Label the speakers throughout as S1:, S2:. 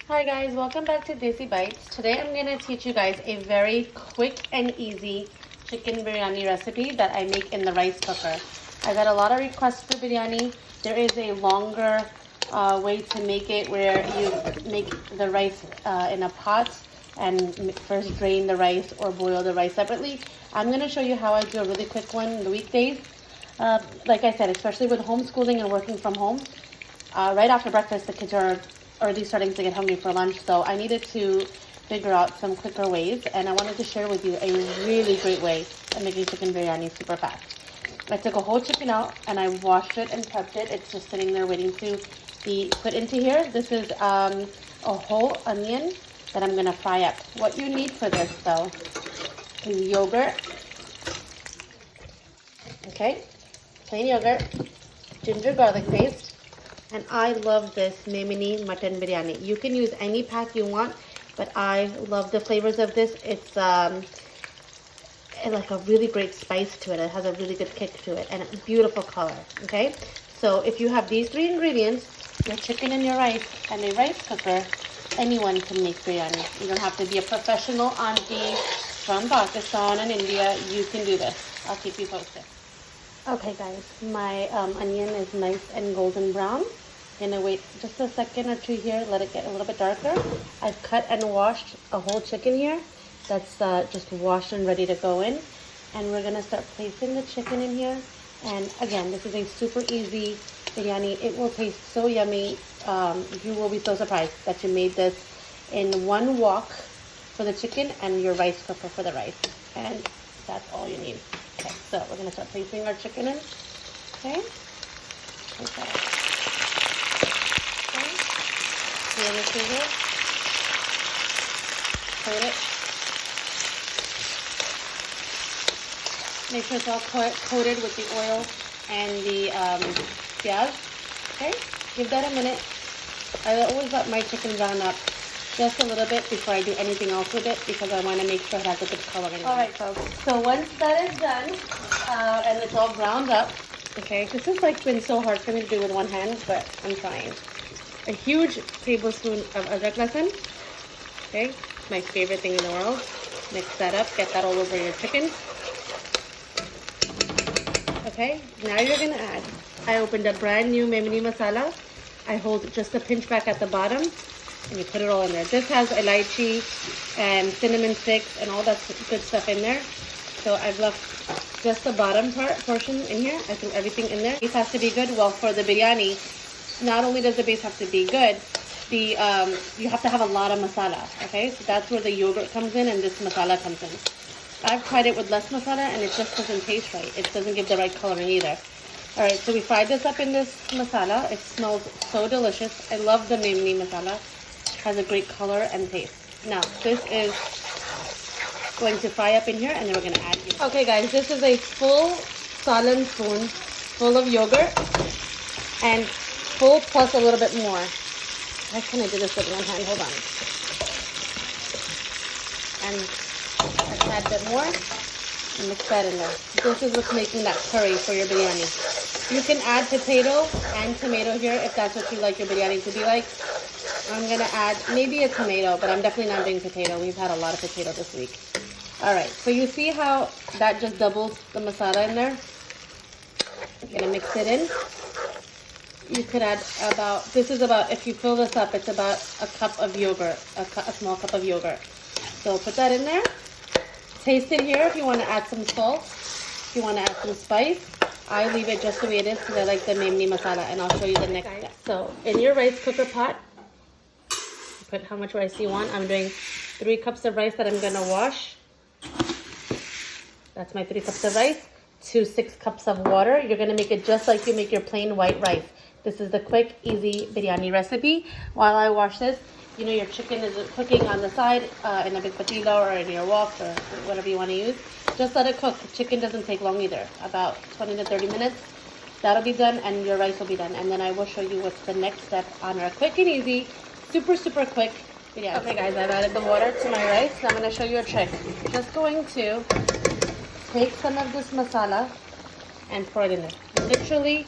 S1: Hi guys, welcome back to Desi Bites. Today I'm going to teach you guys a very quick and easy chicken biryani recipe that I make in the rice cooker. I got a lot of requests for biryani. There is a longer way to make it where you make the rice in a pot and first drain the rice or boil the rice separately. I'm going to show you how I do a really quick one in the weekdays. Like I said, especially with homeschooling and working from home, right after breakfast the kids are already starting to get hungry for lunch, so I needed to figure out some quicker ways, and I wanted to share with you a really great way of making chicken biryani super fast. I took a whole chicken out and I washed it and prepped it. It's just sitting there waiting to be put into here. This is a whole onion that I'm gonna fry up. What you need for this though is yogurt, okay, plain yogurt, ginger garlic paste, and I love this memini mutton biryani. You can use any pack you want, but I love the flavors of this. It's like a really great spice to it. It has a really good kick to it and a beautiful color, okay? So if you have these three ingredients, your chicken and your rice and a rice cooker, anyone can make biryani. You don't have to be a professional auntie from Pakistan and India. You can do this. I'll keep you posted. Okay guys, my onion is nice and golden brown. I'm gonna wait just a second or two here, let it get a little bit darker. I've cut and washed a whole chicken here that's just washed and ready to go in. And we're gonna start placing the chicken in here. And again, this is a super easy biryani. It will taste so yummy. You will be so surprised that you made this in one wok for the chicken and your rice cooker for the rice. And that's all you need. Okay, so we're going to start placing our chicken in. Okay. Okay. Seal this in here. Coat it. Make sure it's all coated with the oil and the piyaz. Okay. Give that a minute. I always let my chicken brown up just a little bit before I do anything else with it because I want to make sure it has a good color in it. Alright folks, so once that is done and it's all browned up, okay, this has like been so hard for me to do with one hand, but I'm trying. A huge tablespoon of adrak lasan, okay, my favorite thing in the world. Mix that up, get that all over your chicken. Okay, now you're going to add, I opened a brand new memini masala. I hold just a pinch back at the bottom. And you put it all in there. This has elaichi and cinnamon sticks and all that good stuff in there. So I've left just the bottom portion in here. I threw everything in there. The base has to be good. Well, for the biryani, not only does the base have to be good, you have to have a lot of masala. Okay, so that's where the yogurt comes in and this masala comes in. I've tried it with less masala and it just doesn't taste right. It doesn't give the right coloring either. All right, so we fried this up in this masala. It smells so delicious. I love the memini masala. Has a great color and taste. Now this is going to fry up in here and then we're going to add it. Okay guys, this is a full salan spoon full of yogurt and full plus a little bit more. How can I do this with one hand? Hold on. And let's add a bit more and mix that in there. This is what's making that curry for your biryani. You can add potato and tomato here if that's what you like your biryani to be like. I'm going to add maybe a tomato, but I'm definitely not doing potato. We've had a lot of potato this week. All right, so you see how that just doubles the masala in there? I'm going to mix it in. You could add about, this is about, if you fill this up, it's about a cup of yogurt, a small cup of yogurt. So put that in there. Taste it here if you want to add some salt, if you want to add some spice. I leave it just the way it is because I like the memini masala, and I'll show you the next step. So in your rice cooker pot, put how much rice you want. I'm doing 3 cups of rice that I'm going to wash. That's my 3 cups of rice to 6 cups of water. You're going to make it just like you make your plain white rice. This is the quick, easy biryani recipe. While I wash this, you know your chicken is cooking on the side in a big patila or in your wok or whatever you want to use. Just let it cook. The chicken doesn't take long either, about 20 to 30 minutes. That'll be done and your rice will be done. And then I will show you what's the next step on our quick and easy, super quick biryani. Okay guys, I've added the water to my rice. I'm going to show you a trick. Just going to take some of this masala and pour it in there. Literally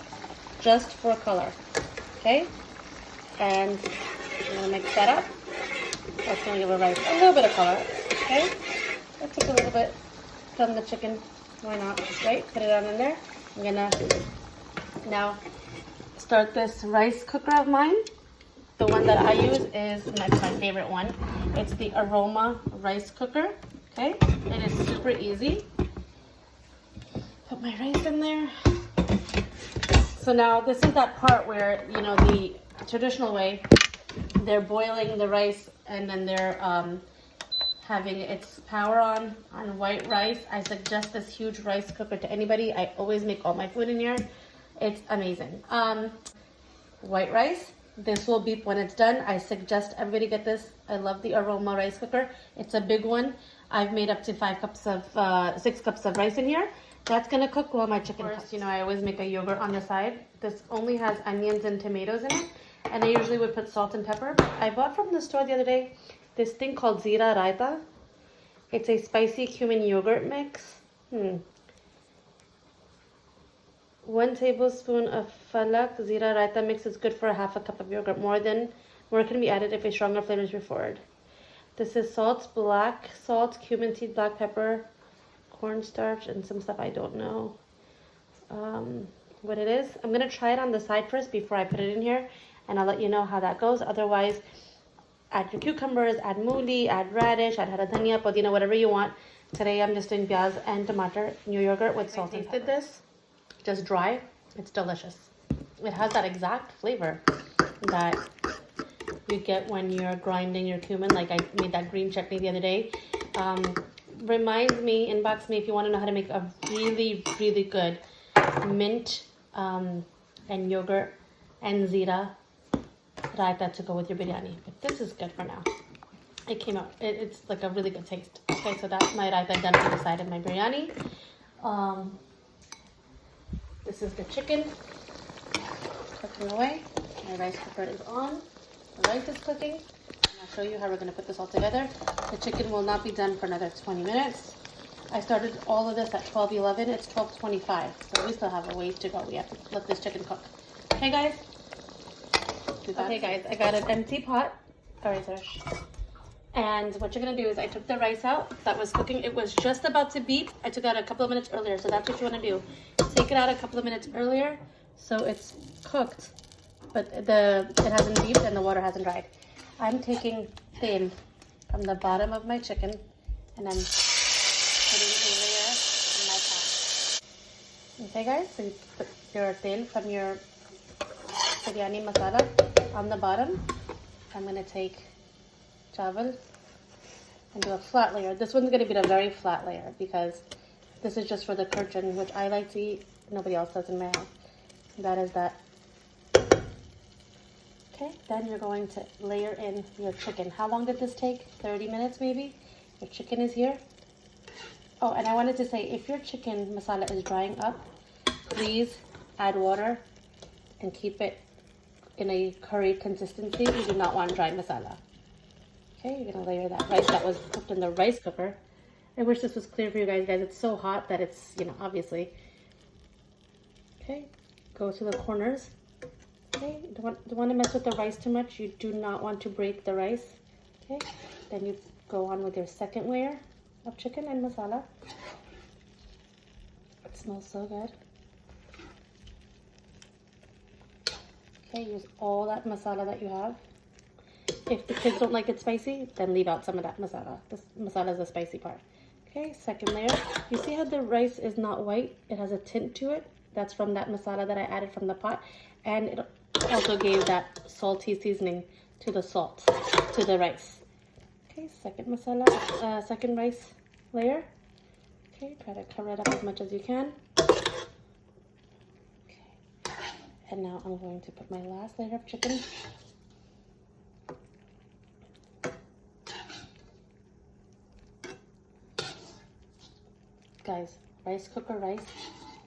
S1: just for color. Okay? And I'm going to mix that up. That's gonna give a rice a little bit of color. Okay, let's take a little bit from the chicken. Why not? Right? Put it on in there. I'm gonna now start this rice cooker of mine. The one that I use is my favorite one. It's the Aroma rice cooker. Okay, it is super easy. Put my rice in there. So now this is that part where, you know, the traditional way, they're boiling the rice and then they're having its power on white rice. I suggest this huge rice cooker to anybody. I always make all my food in here. It's amazing. White rice. This will beep when it's done. I suggest everybody get this. I love the Aroma rice cooker. It's a big one. I've made up to 6 cups of rice in here. That's gonna cook while my chicken cooks. You know, I always make a yogurt on the side. This only has onions and tomatoes in it. And I usually would put salt and pepper. But I bought from the store the other day this thing called Zira Raita. It's a spicy cumin yogurt mix. 1 tablespoon of falak Zira Raita mix is good for ½ cup of yogurt. More can be added if a stronger flavor is preferred. This is salt, black salt, cumin seed, black pepper, cornstarch, and some stuff I don't know what it is. I'm gonna try it on the side first before I put it in here, and I'll let you know how that goes. Otherwise, add your cucumbers, add mooli, add radish, add hara dhania, podina, whatever you want. Today I'm just doing pyaz and tomato new yogurt with salt. I tasted this, just dry. It's delicious. It has that exact flavor that you get when you're grinding your cumin. Like I made that green chutney the other day. Reminds me, inbox me if you want to know how to make a really, really good mint and yogurt and zira raita to go with your biryani. But this is good for now. It came out, it's like a really good taste. Okay, so that's my raita done on the side of my biryani. This is the chicken cooking away. My rice cooker is on. The rice is cooking. I'll show you how we're going to put this all together. The chicken will not be done for another 20 minutes. I started all of this at 12:11. It's 12:25, so we still have a ways to go. We have to let this chicken cook. Okay, guys? Okay, guys, I got an empty pot. Sorry, Serge. And what you're going to do is I took the rice out that was cooking. It was just about to beep. I took it out a couple of minutes earlier, so that's what you want to do. Take it out a couple of minutes earlier so it's cooked, but it hasn't beeped and the water hasn't dried. I'm taking tail from the bottom of my chicken and I'm putting a layer in my pot. Okay, guys, so you put your tail from your biryani masala on the bottom. I'm going to take chawal and do a flat layer. This one's going to be a very flat layer because this is just for the kurchan, which I like to eat. Nobody else does in my house. That is that. Okay, then you're going to layer in your chicken. How long did this take? 30 minutes maybe? Your chicken is here. Oh, and I wanted to say, if your chicken masala is drying up, please add water and keep it in a curried consistency. You do not want dry masala. Okay, you're going to layer that rice that was cooked in the rice cooker. I wish this was clear for you guys. It's so hot that it's, you know, obviously. Okay, go to the corners. Okay, don't want to mess with the rice too much. You do not want to break the rice. Okay, then you go on with your second layer of chicken and masala. It smells so good. Okay, use all that masala that you have. If the kids don't like it spicy, then leave out some of that masala. This masala is the spicy part. Okay, second layer. You see how the rice is not white? It has a tint to it. That's from that masala that I added from the pot. And it also gave that salty seasoning to the salt, to the rice. Okay, second masala, second rice layer. Okay, try to cover it up as much as you can. Okay, and now I'm going to put my last layer of chicken. Guys, rice cooker rice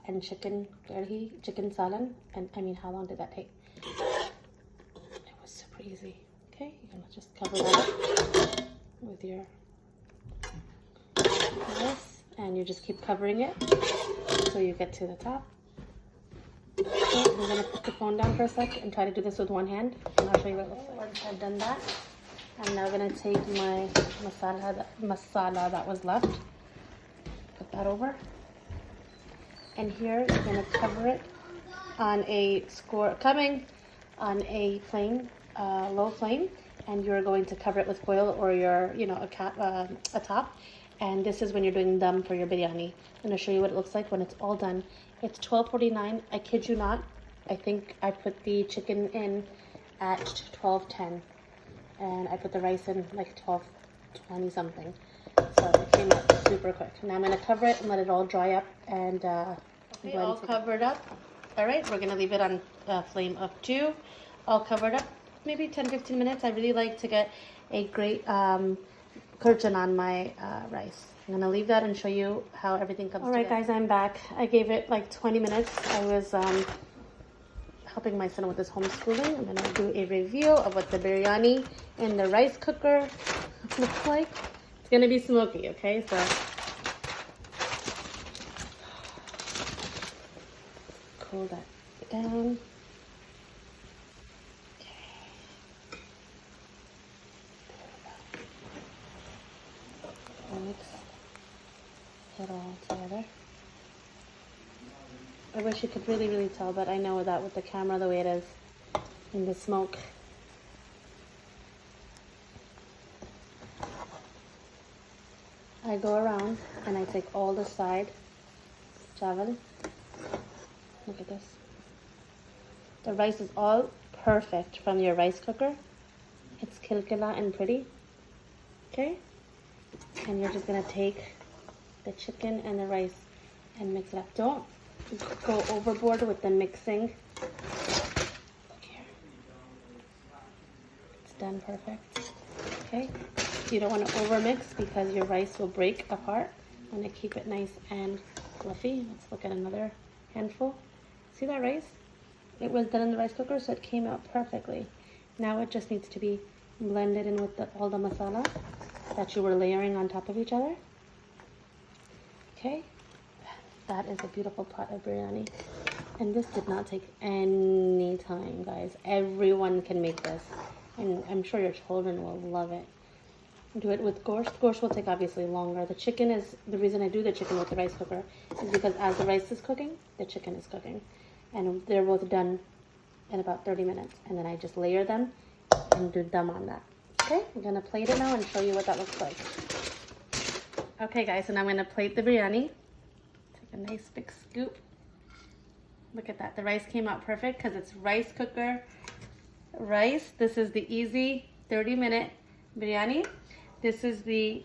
S1: and chicken curry, chicken salan, and I mean, how long did that take? It was super easy. Okay, you're gonna just cover that up with your rice, and you just keep covering it so you get to the top. Okay, I'm gonna put the phone down for a sec and try to do this with one hand, and I'll show you what it looks like. Once I've done that, I'm now gonna take my masala that was left, put that over, and here you're gonna cover it on a flame, low flame, and you're going to cover it with foil or a top. And this is when you're doing dum for your biryani. I'm gonna show you what it looks like when it's all done. It's 12:49. I kid you not. I think I put the chicken in at 12:10, and I put the rice in like 12:20 something. So it came out super quick. Now I'm gonna cover it and let it all dry up. And okay, all covered up. All right, we're gonna leave it on flame of 2, all covered up, maybe 10-15 minutes. I really like to get a great curtain on my rice. I'm gonna leave that and show you how everything comes together. All right, guys, I'm back. I gave it like 20 minutes. I was helping my son with his homeschooling. I'm gonna do a review of what the biryani in the rice cooker looks like. It's gonna be smoky, okay? So cool that down. Mix it all together. I wish you could really tell, but I know that with the camera the way it is in the smoke. I go around and I take all the side chawal. Look at this. The rice is all perfect from your rice cooker. It's kilkila and pretty. Okay? And you're just gonna take the chicken and the rice and mix it up. Don't go overboard with the mixing. Look here. It's done perfect. Okay? You don't want to overmix because your rice will break apart. You want to keep it nice and fluffy. Let's look at another handful. See that rice? It was done in the rice cooker, so it came out perfectly. Now it just needs to be blended in with all the masala that you were layering on top of each other. Okay, that is a beautiful pot of biryani. And this did not take any time, guys. Everyone can make this. And I'm sure your children will love it. Do it with gorsht. Gorsht will take obviously longer. The chicken is, the reason I do the chicken with the rice cooker is because as the rice is cooking, the chicken is cooking. And they're both done in about 30 minutes. And then I just layer them and do dum on that. Okay, I'm gonna plate it now and show you what that looks like. Okay guys, and I'm gonna plate the biryani. Take a nice big scoop. Look at that, the rice came out perfect because it's rice cooker rice. This is the easy 30-minute biryani. This is the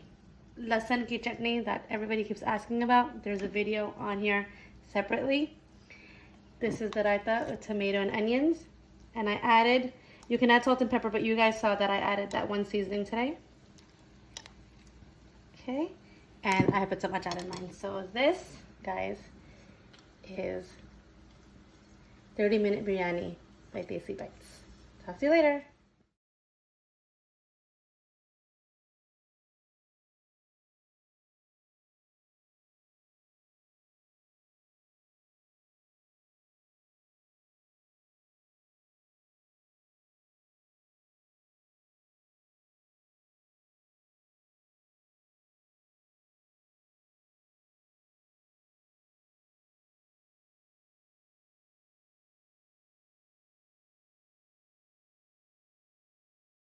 S1: lasan ki chutney that everybody keeps asking about. There's a video on here separately. This is the raita with tomato and onions. And I added, you can add salt and pepper, but you guys saw that I added that one seasoning today. Okay, and I put some achar in mine. So this, guys, is 30-minute biryani by Desi Bites. Talk to you later.